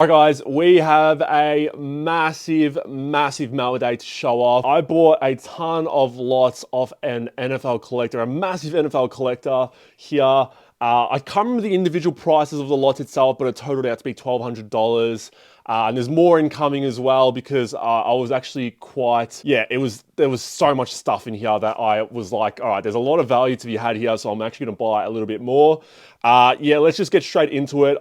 All right, guys, we have a massive mail day to show off. I bought a ton of lots off an NFL collector, a massive NFL collector here. I can't remember the individual prices of the lots itself, but it totaled out to be $1,200. And there's more incoming as well because I was actually there was so much stuff in here that I was like, all right, there's a lot of value to be had here, so I'm actually gonna buy a little bit more. Yeah, let's just get straight into it.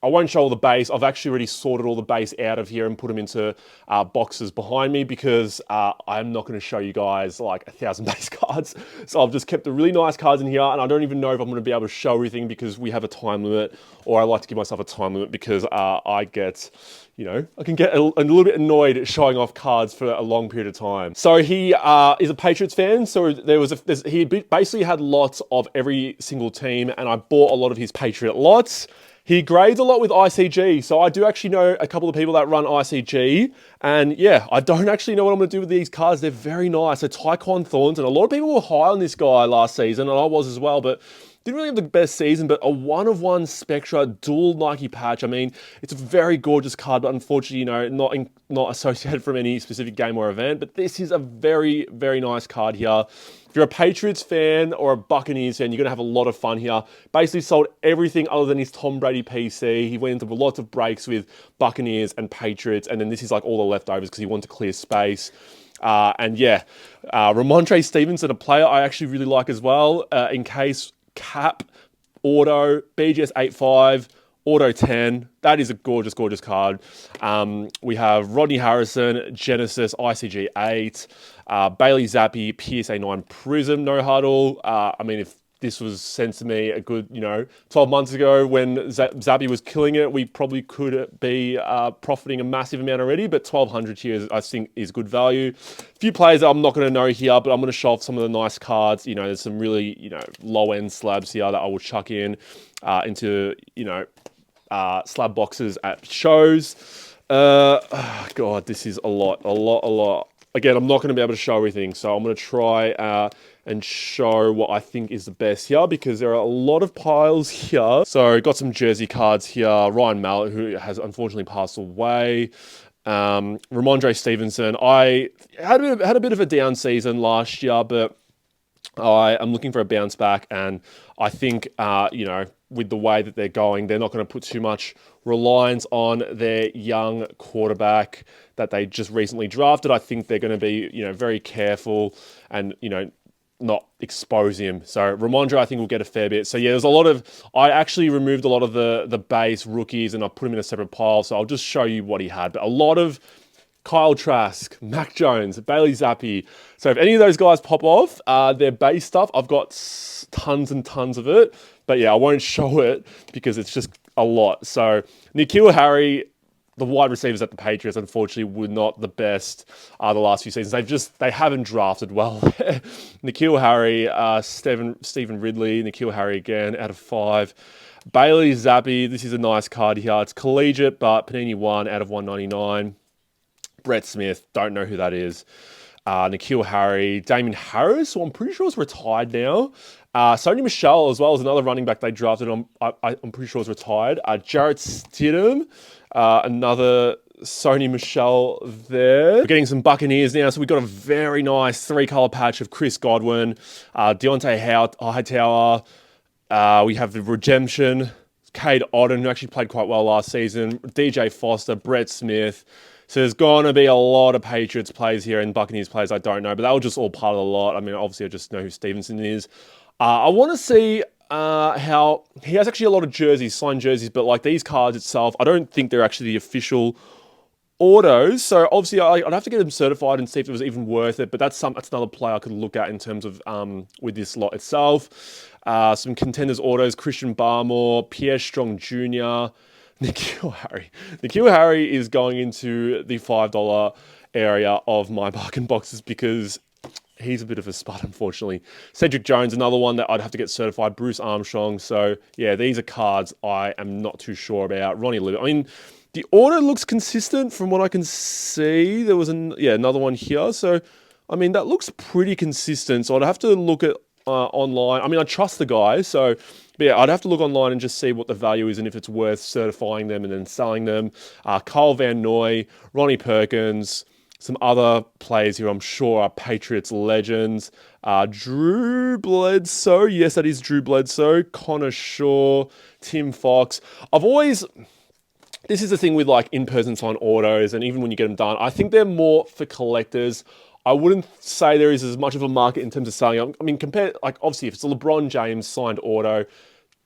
I won't show all the base. I've actually already sorted all the base out of here and put them into boxes behind me because I'm not going to show you guys like 1,000 base cards. So I've just kept the really nice cards in here, and I don't even know if I'm going to be able to show everything because we have a time limit, or I like to give myself a time limit because I can get a little bit annoyed showing off cards for a long period of time. So he is a Patriots fan, so he basically had lots of every single team, and I bought a lot of his Patriot lots. He grades a lot with ICG, so I do actually know a couple of people that run ICG, and yeah, I don't actually know what I'm going to do with these cards. They're very nice. They're Tyquan Thornton. A lot of people were high on this guy last season, and I was as well, but didn't really have the best season, but a 1-of-1 Spectra dual Nike patch. I mean, it's a very gorgeous card, but unfortunately, not associated from any specific game or event, but this is a very, very nice card here. If you're a Patriots fan or a Buccaneers fan, you're going to have a lot of fun here. Basically sold everything other than his Tom Brady PC. He went into lots of breaks with Buccaneers and Patriots, and then this is like all the leftovers because he wanted to clear space. Ramondre Stevenson, a player I actually really like as well, in case cap, auto, BGS 85, auto 10. That is a gorgeous, gorgeous card. We have Rodney Harrison, Genesis, ICG 8, Bailey Zappi, PSA 9 Prism, no huddle. I mean, if this was sent to me a good, 12 months ago when Zappi was killing it, we probably could be profiting a massive amount already, but 1,200 here, I think, is good value. A few players that I'm not going to know here, but I'm going to show off some of the nice cards. There's some really, low-end slabs here that I will chuck into, slab boxes at shows. God, this is a lot. Again, I'm not going to be able to show everything, so I'm going to try and show what I think is the best here because there are a lot of piles here. So got some jersey cards here. Ryan Mallett, who has unfortunately passed away. Ramondre Stevenson. I had a bit of a down season last year, but I am looking for a bounce back, and I think, with the way that they're going, they're not going to put too much reliance on their young quarterback that they just recently drafted. I think they're going to be, very careful and, not expose him. So Ramondre, I think, will get a fair bit. So yeah, I actually removed a lot of the base rookies and I put them in a separate pile. So I'll just show you what he had. But a lot of Kyle Trask, Mac Jones, Bailey Zappi. So if any of those guys pop off, their base stuff, I've got tons and tons of it. But yeah, I won't show it because it's just a lot. So N'Keal Harry, the wide receivers at the Patriots, unfortunately, were not the best the last few seasons. They haven't drafted well. N'Keal Harry, Stephen Ridley, N'Keal Harry again out of 5. Bailey Zappi, this is a nice card here. It's collegiate, but Panini 1 out of 199. Brett Smith, don't know who that is. N'Keal Harry, Damien Harris, who I'm pretty sure is retired now. Sony Michel as well as another running back they drafted. I'm pretty sure is retired. Jarrett Stidham, another Sony Michel there. We're getting some Buccaneers now, so we've got a very nice 3-color patch of Chris Godwin, Deontay Hightower. We have the Redemption, Cade Otton, who actually played quite well last season. DJ Foster, Brett Smith. So there's going to be a lot of Patriots players here and Buccaneers players I don't know, but that was just all part of the lot. I mean, obviously I just know who Stevenson is. I want to see how he has actually a lot of jerseys, signed jerseys, but like these cards itself, I don't think they're actually the official autos. So obviously I'd have to get them certified and see if it was even worth it, but that's another play I could look at in terms of with this lot itself. Some contenders autos, Christian Barmore, Pierre Strong Jr., N'Keal Harry. N'Keal Harry is going into the $5 area of my bargain boxes because he's a bit of a spud, unfortunately. Cedric Jones, another one that I'd have to get certified. Bruce Armstrong. So, yeah, these are cards I am not too sure about. Ronnie Lewis. I mean, the order looks consistent from what I can see. There was another one here. So, I mean, that looks pretty consistent. So I'd have to look at online. I mean, I trust the guy, so But yeah, I'd have to look online and just see what the value is and if it's worth certifying them and then selling them. Kyle Van Noy, Ronnie Perkins, some other players here I'm sure are Patriots legends. Drew Bledsoe, yes, that is Drew Bledsoe. Connor Shaw, Tim Fox. This is the thing with like in-person signed autos, and even when you get them done, I think they're more for collectors. I wouldn't say there is as much of a market in terms of selling them. I mean, compared, like obviously if it's a LeBron James signed auto,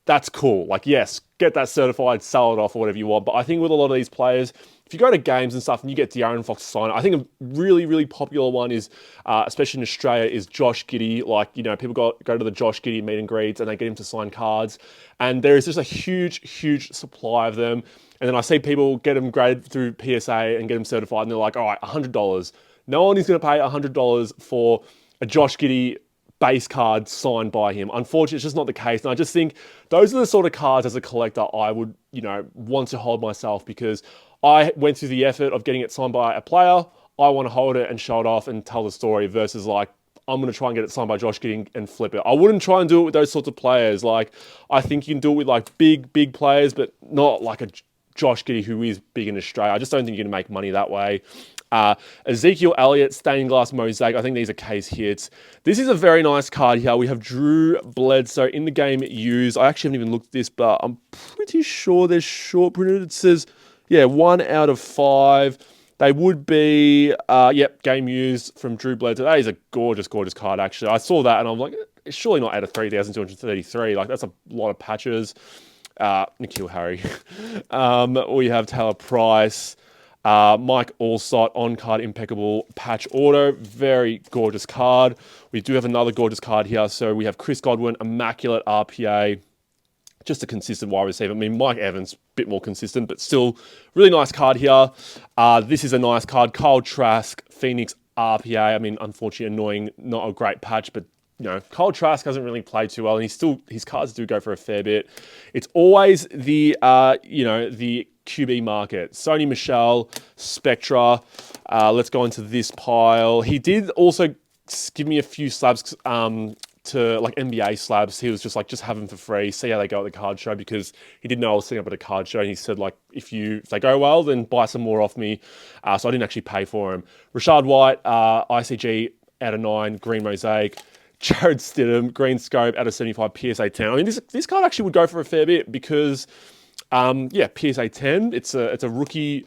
that's cool. Like, yes, get that certified, sell it off or whatever you want. But I think with a lot of these players, if you go to games and stuff and you get De'Aaron Fox to sign it, I think a really, really popular one is, especially in Australia, is Josh Giddey. Like, you know, people go to the Josh Giddey meet and greets and they get him to sign cards. And there is just a huge, huge supply of them. And then I see people get them graded through PSA and get them certified and they're like, all right, $100. No one is going to pay $100 for a Josh Giddey base card signed by him. Unfortunately, it's just not the case. And I just think those are the sort of cards as a collector I would, you know, want to hold myself because I went through the effort of getting it signed by a player. I want to hold it and show it off and tell the story versus like, I'm going to try and get it signed by Josh Giddey and flip it. I wouldn't try and do it with those sorts of players. Like, I think you can do it with like big players, but not like a Josh Giddey who is big in Australia. I just don't think you're going to make money that way. Ezekiel Elliott, stained glass mosaic. I think these are case hits. This is a very nice card here. We have Drew Bledsoe in the game used. I actually haven't even looked at this, but I'm pretty sure they're short printed. It says, yeah, 1 out of 5. They would be, yep, game used from Drew Bledsoe. That is a gorgeous card, actually. I saw that and I'm like, it's surely not out of 3,233. Like, that's a lot of patches. N'Keal Harry. We have Taylor Price. Mike Allstott, on-card impeccable patch auto. Very gorgeous card. We do have another gorgeous card here. So we have Chris Godwin, immaculate RPA. Just a consistent wide receiver. I mean, Mike Evans, a bit more consistent, but still really nice card here. This is a nice card. Kyle Trask, Phoenix RPA. I mean, unfortunately, annoying, not a great patch, but you know, Kyle Trask hasn't really played too well, and his cards do go for a fair bit. It's always the the QB market. Sony Michel, Spectra. Let's go into this pile. He did also give me a few slabs to like NBA slabs. He was just like, just have them for free, see how they go at the card show, because he didn't know I was setting up at a card show, and he said like, if they go well, then buy some more off me. So I didn't actually pay for him. Rashad White, ICG out of 9, green mosaic. Jared Stidham, green scope out of 75, PSA 10. I mean, this card actually would go for a fair bit because, PSA 10. It's a rookie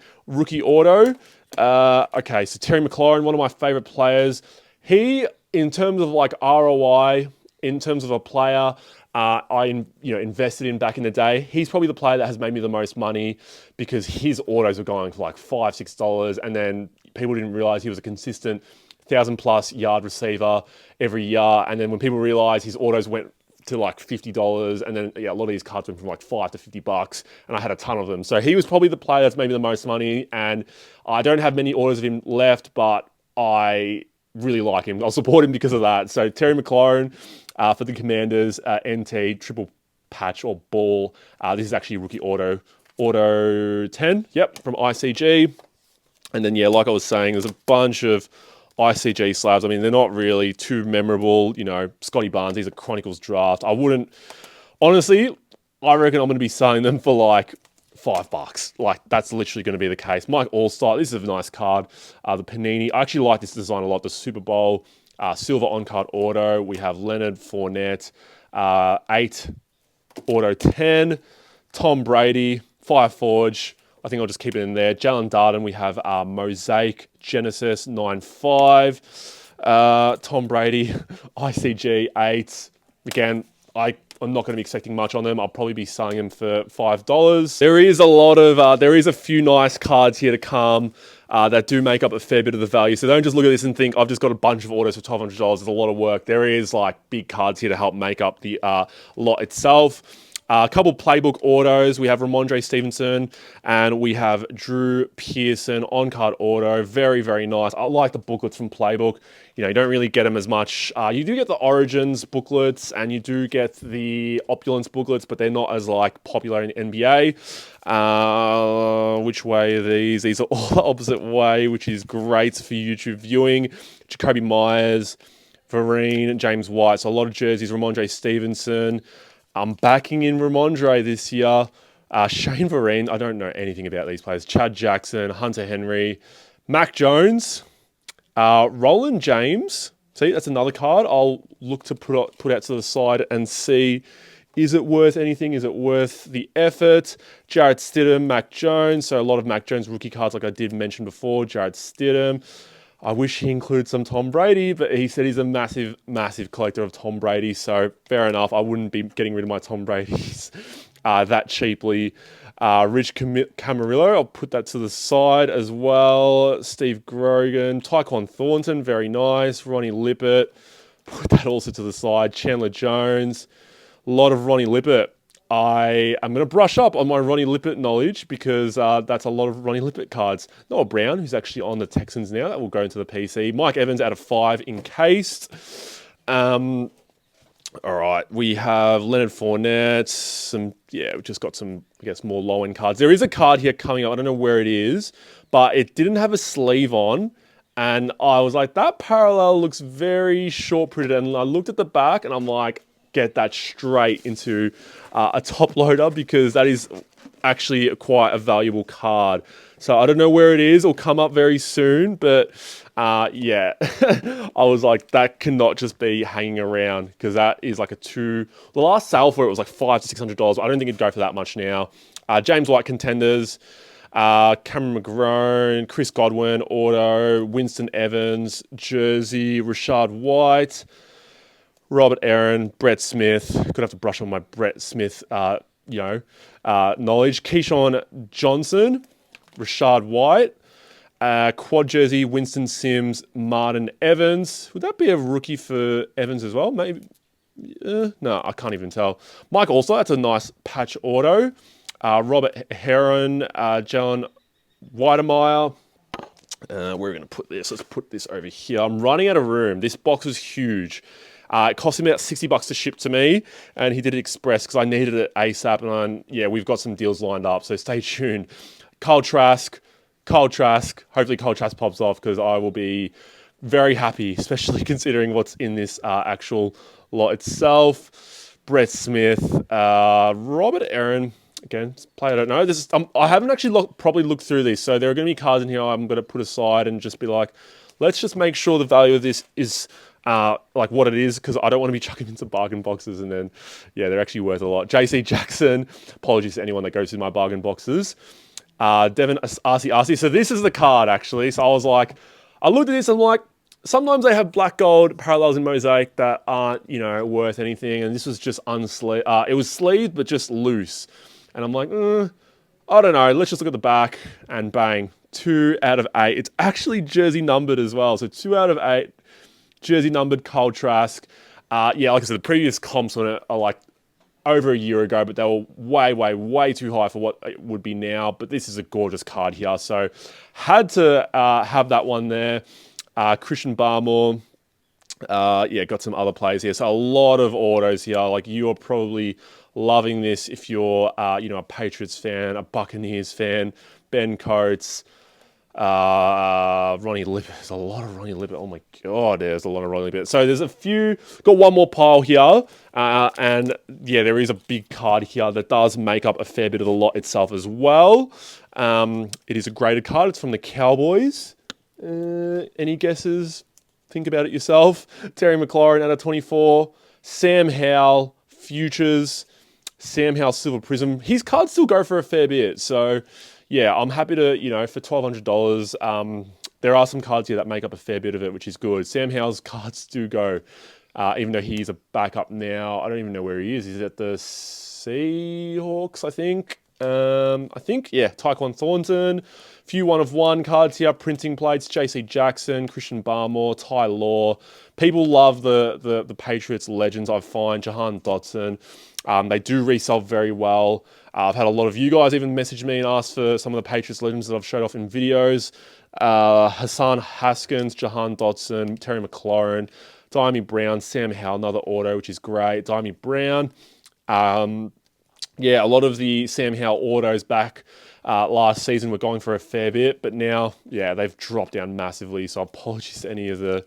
auto. Okay, so Terry McLaurin, one of my favorite players. He, in terms of like ROI, in terms of a player, I invested in back in the day. He's probably the player that has made me the most money because his autos were going for like $5-6, and then people didn't realize he was a consistent 1,000+ yard receiver every year. And then when people realized his autos went to like $50, and then a lot of these cards went from like $5 to $50, and I had a ton of them. So he was probably the player that's made me the most money, and I don't have many autos of him left, but I really like him. I'll support him because of that. So Terry McLaurin for the Commanders, NT, triple patch or ball. This is actually rookie auto 10, yep, from ICG. And then, yeah, like I was saying, there's a bunch of ICG slabs. I mean, they're not really too memorable. You know, Scotty Barnes, he's a Chronicles draft. Honestly, I reckon I'm going to be selling them for like $5. Like, that's literally going to be the case. Mike Allstott, this is a nice card. The Panini, I actually like this design a lot. The Super Bowl, silver on-card auto. We have Leonard Fournette, 8 auto 10. Tom Brady, Fire Forge. I think I'll just keep it in there. Jalen Darden, we have Mosaic Genesis 9.5. Tom Brady, ICG 8. Again, I'm not going to be expecting much on them. I'll probably be selling them for $5. There is a few nice cards here to come that do make up a fair bit of the value. So don't just look at this and think, I've just got a bunch of autos for $1,200. It's a lot of work. There is like big cards here to help make up the lot itself. A couple playbook autos. We have Ramondre Stevenson and we have Drew Pearson on-card auto. Very, very nice. I like the booklets from Playbook. You know, you don't really get them as much. You do get the Origins booklets and you do get the Opulence booklets, but they're not as like popular in NBA. Which way are these? These are all the opposite way, which is great for YouTube viewing. Jacoby Myers, Vereen, James White. So a lot of jerseys. Ramondre Stevenson. I'm backing in Ramondre this year. Shane Vereen, I don't know anything about these players. Chad Jackson, Hunter Henry, Mac Jones, Roland James. See, that's another card I'll look to put out to the side and see, is it worth anything? Is it worth the effort? Jarrett Stidham, Mac Jones. So a lot of Mac Jones rookie cards like I did mention before. Jarrett Stidham. I wish he included some Tom Brady, but he said he's a massive, massive collector of Tom Brady. So fair enough. I wouldn't be getting rid of my Tom Bradys that cheaply. Rich Camarillo, I'll put that to the side as well. Steve Grogan, Tyquan Thornton, very nice. Ronnie Lippett, put that also to the side. Chandler Jones, a lot of Ronnie Lippett. I am going to brush up on my Ronnie Lippett knowledge because that's a lot of Ronnie Lippett cards. Noah Brown, who's actually on the Texans now, that will go into the PC. Mike Evans out of 5 encased. All right, we have Leonard Fournette. We've just got some, I guess, more low-end cards. There is a card here coming up. I don't know where it is, but it didn't have a sleeve on. And I was like, that parallel looks very short-printed. And I looked at the back and I'm like, get that straight into a top loader because that is actually quite a valuable card. So I don't know where it is. It'll come up very soon, but yeah, I was like, that cannot just be hanging around because that is like the last sale for it was like $500 to $600. I don't think it'd go for that much now. James White contenders, Cameron McGrone, Chris Godwin, auto, Winston Evans, jersey, Rashad White, Robert Aaron, Brett Smith. Could have to brush on my Brett Smith, knowledge. Keyshawn Johnson, Rashad White, quad jersey, Winston Sims, Martin Evans. Would that be a rookie for Evans as well? Maybe. No, I can't even tell. Mike also, that's a nice patch auto. Robert Heron, John Weidemeyer. Where are we going to put this? Let's put this over here. I'm running out of room. This box is huge. It cost him about $60 to ship to me, and he did it express because I needed it ASAP. And we've got some deals lined up, so stay tuned. Kyle Trask. Hopefully Kyle Trask pops off because I will be very happy, especially considering what's in this actual lot itself. Brett Smith, Robert Aaron. Again, player I don't know. I haven't actually properly looked through these, so there are going to be cards in here I'm going to put aside and just be like, let's just make sure the value of this is like what it is, because I don't want to be chucking into bargain boxes and then, they're actually worth a lot. JC Jackson, apologies to anyone that goes through my bargain boxes. Devin RC. So this is the card, actually. So I was like, I looked at this, I'm like, sometimes they have black gold parallels in Mosaic that aren't, worth anything. And this was just unsleeved. It was sleeved, but just loose. And I'm like, I don't know. Let's just look at the back and bang, 2 out of 8. It's actually jersey numbered as well. So 2 out of 8. Jersey numbered Kyle Trask. Like I said, the previous comps on it are like over a year ago, but they were way, way, way too high for what it would be now. But this is a gorgeous card here. So had to have that one there. Christian Barmore. Got some other players here. So a lot of autos here. Like you are probably loving this if you're, a Patriots fan, a Buccaneers fan. Ben Coates. Ronnie Lippett. There's a lot of Ronnie Lippett. Oh my God, there's a lot of Ronnie Lippett. So there's a few. Got one more pile here, and there is a big card here that does make up a fair bit of the lot itself as well. It is a graded card. It's from the Cowboys. Any guesses? Think about it yourself. Terry McLaurin out of 24. Sam Howell futures. Sam Howell Silver Prism. His cards still go for a fair bit. So. I'm happy to, for $1,200, there are some cards here that make up a fair bit of it, which is good. Sam Howell's cards do go, even though he's a backup now. I don't even know where he is. He's at the Seahawks, I think. Tyquan Thornton. Few 1-of-1 cards here, printing plates, JC Jackson, Christian Barmore, Ty Law. People love the Patriots legends, I find. Jahan Dotson. They do resell very well. I've had a lot of you guys even message me and ask for some of the Patriots legends that I've showed off in videos. Hassan Haskins, Jahan Dotson, Terry McLaurin, Diami Brown, Sam Howell, another auto, which is great. Diami Brown. A lot of the Sam Howell autos back last season were going for a fair bit, but now, yeah, they've dropped down massively. So apologies to any of the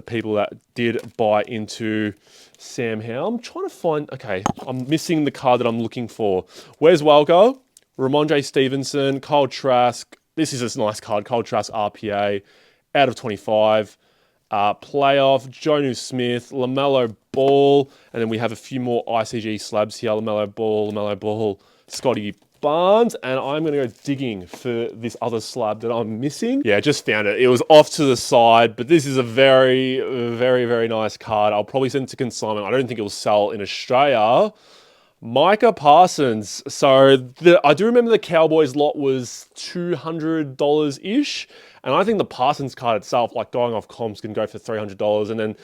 people that did buy into Sam Howe. I'm trying to find, okay, I'm missing the card that I'm looking for. Where's Welgo? Ramondre Stevenson, Kyle Trask. This is a nice card, Kyle Trask RPA, out of 25. Playoff, Jonu Smith, LaMelo Ball, and then we have a few more ICG slabs here. LaMelo Ball, Scotty Barnes, and I'm going to go digging for this other slab that I'm missing. Yeah, just found it. It was off to the side, but this is a very, very, very nice card. I'll probably send it to consignment. I don't think it will sell in Australia. Micah Parsons. So I do remember the Cowboys lot was $200-ish. And I think the Parsons card itself, like going off comps, can go for $300. And then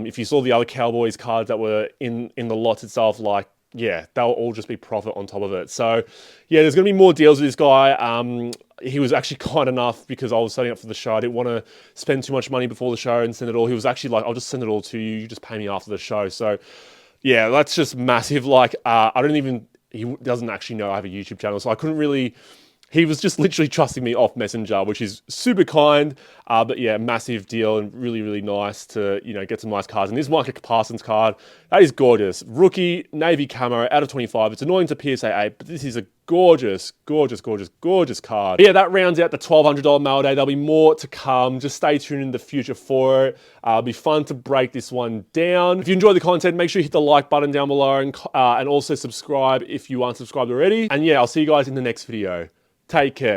if you saw the other Cowboys cards that were in the lot itself, like, yeah, they'll all just be profit on top of it. So, yeah, there's going to be more deals with this guy. He was actually kind enough because I was setting up for the show. I didn't want to spend too much money before the show and send it all. He was actually like, I'll just send it all to you. You just pay me after the show. So, yeah, that's just massive. Like, he doesn't actually know I have a YouTube channel, so I couldn't really, he was just literally trusting me off Messenger, which is super kind. But yeah, massive deal and really, really nice to, get some nice cards. And this Micah Parsons card, that is gorgeous. Rookie, navy camo, out of 25. It's annoying to PSA 8, but this is a gorgeous, gorgeous, gorgeous, gorgeous card. But yeah, that rounds out the $1,200 mail day. There'll be more to come. Just stay tuned in the future for it. It'll be fun to break this one down. If you enjoy the content, make sure you hit the like button down below and also subscribe if you aren't subscribed already. And yeah, I'll see you guys in the next video. Take care.